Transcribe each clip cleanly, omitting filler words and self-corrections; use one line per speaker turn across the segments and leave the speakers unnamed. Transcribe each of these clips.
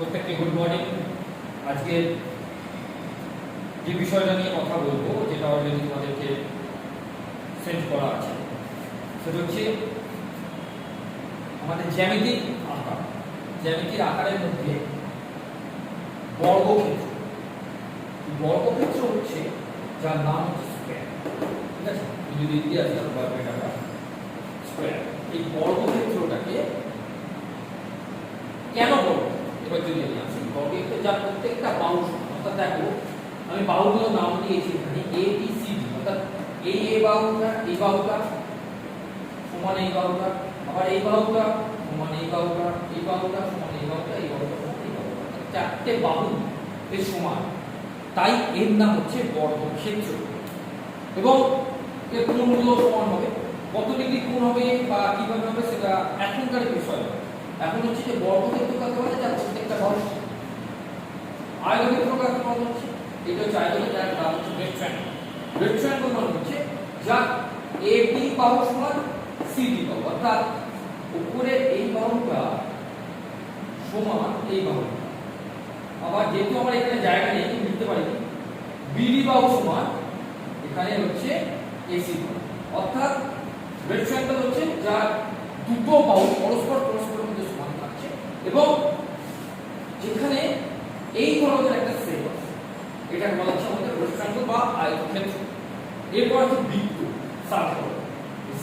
প্রত্যেককে good morning. আজকে যে বিষয়টা নিয়ে কথা বলবো, যেটা অলরেডি তোমাদেরকে সেন্ড করা আছে, সেটা হচ্ছে আমাদের জ্যামিতিক আকার। জ্যামিতিক আকারের মধ্যে বর্গক্ষেত্র। বর্গক্ষেত্র হচ্ছে যার নাম হচ্ছে স্কয়ার। ঠিক আছে, যদি ইতিহাস স্কয়ার, এই বর্গক্ষেত্রটাকে কেন বলবো এবার যদি আমি আসি বর্গক্ষেত্র, যার প্রত্যেকটা বাহু সমান। অর্থাৎ দেখো, আমি বাহুগুলোর নাম দিয়েছি এখানে এ বি সি ডি। অর্থাৎ এই বাহুটা সমান এই বাহুটা, আবার এই বাহুটা সমান এই বাহুটা, এই বাহুটা সমান এই বাহুটা, এই বাহুটা সমান এই বাহুটা। চারটে বাহু এর সমান, তাই এর নাম হচ্ছে বর্গক্ষেত্র। এবং এর কোণগুলো সমান হবে। কত ডিগ্রি কোণ হবে বা কিভাবে হবে সেটা এখনকার বিষয়। এখন হচ্ছে যে বর্গক্ষেত্র কাকে বলে, যার প্রত্যেকটা বাহু। আয়তক্ষেত্র কাকে বলা হচ্ছে, এটা হচ্ছে আয়তক্ষেত্র, যার নাম হচ্ছে রেক্ট্যাঙ্গল। রেক্ট্যাঙ্গল মানে হচ্ছে যার এ বি বাহু সমান সি ডি বাহু। অর্থাৎ উপরে এই বাহুটা সমান এই বাহুটা। আবার যেহেতু আমরা এখানে জায়গা নেই, লিখতে পারি বিডি বাহু সমান এখানে হচ্ছে এসি বাহু। অর্থাৎ রেক্ট্যাঙ্গল হচ্ছে যার দুটো বাহু পরস্পরের মধ্যে সমান থাকছে এবং যেখানে এই ধরনের একটা শেপ আছে, এটাকে বলা হচ্ছে আমাদের রেক্ট্যাঙ্গল বা আয়তক্ষেত্র। এরপর আছে বৃত্ত, সার্কেল।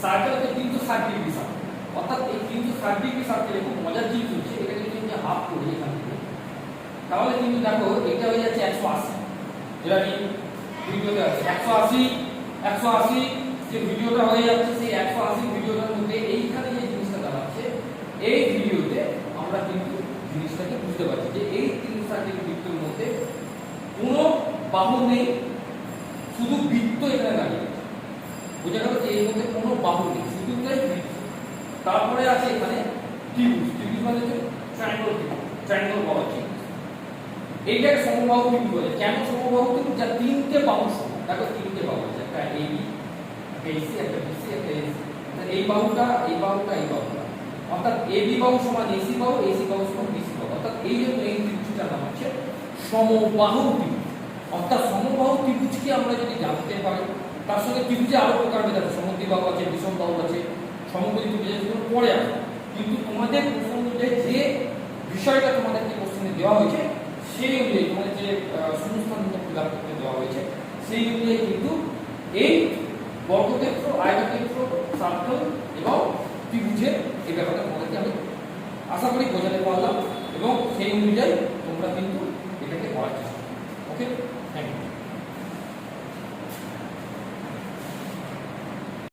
সার্কেলকে 360 degree circle. অর্থাৎ এই 360 ডিগ্রি সার্কেলে খুব মজার জিনিস হচ্ছে, এটাকে যদি আমি হাফ করি এখান থেকে, তাহলে কিন্তু দেখো এটা হয়ে যাচ্ছে 180। যেটা আমি ভিডিওতে আছে 180 যে ভিডিওটা হয়ে যাচ্ছে, সেই 180 ভিডিওটার মধ্যে এইখানে যে জিনিসটা দাঁড়াচ্ছে, এই ভিডিওতে আমরা কিন্তু জিনিসটাকে বুঝতে পারছি যে এই 360 ডিগ্রি বৃত্তের মধ্যে কোনো বাহু নেই, শুধু বৃত্ত এখানে দাঁড়িয়ে আছে। বোঝা গেল যে এর মধ্যে কোনো বাহু নেই, শুধু বৃত্ত। তারপরে আছে এখানে ত্রিভুজ। ত্রিভুজ মানে হচ্ছে ট্রায়াঙ্গল বলা হচ্ছে। এইটাকে সমবাহু ত্রিভুজ বলে। কেন সমবাহু ত্রিভুজ? যার তিনটে বাহু সমান। দেখো তিনটে বাহু আছে, একটা এবি, একটা এসি, একটা বিসি, একটা এসি। এই বাহুটা, এই বাহুটা, এই বাহুটা। অর্থাৎ এবি বাহু সমান এসি বাহু, এসি বাহু সমান বিসি বাহু। অর্থাৎ এই জন্য এই ত্রিভুজটার নাম হচ্ছে সমবাহু ত্রিভুজ। অর্থাৎ সমবাহু ত্রিভুজকে আমরা যদি জানতে পারি, তার সঙ্গে ত্রিভুজে আরো প্রকারভেদ আছে। সমদ্বিবাহু আছে, বিষমবাহু আছে, সমকোণী ত্রিভুজ আছে, পরে আসে। কিন্তু তোমাদের প্রশ্ন অনুযায়ী যে বিষয়টা তোমাদেরকে কোশ্চেনে দেওয়া হয়েছে, সেই অনুযায়ী তোমাদের যে শূন্যস্থানটা ফিল আপ করতে দেওয়া হয়েছে, সেই অনুযায়ী কিন্তু এই বর্গক্ষেত্র, আয়তক্ষেত্র, সার্কেল এবং ত্রিভুজের এই ব্যাপারটা তোমাদেরকে আমি আশা করি বোঝাতে পারলাম এবং সেই অনুযায়ী তোমরা কিন্তু এটাকে করার চেষ্টা করো। ওকে, থ্যাংক ইউ।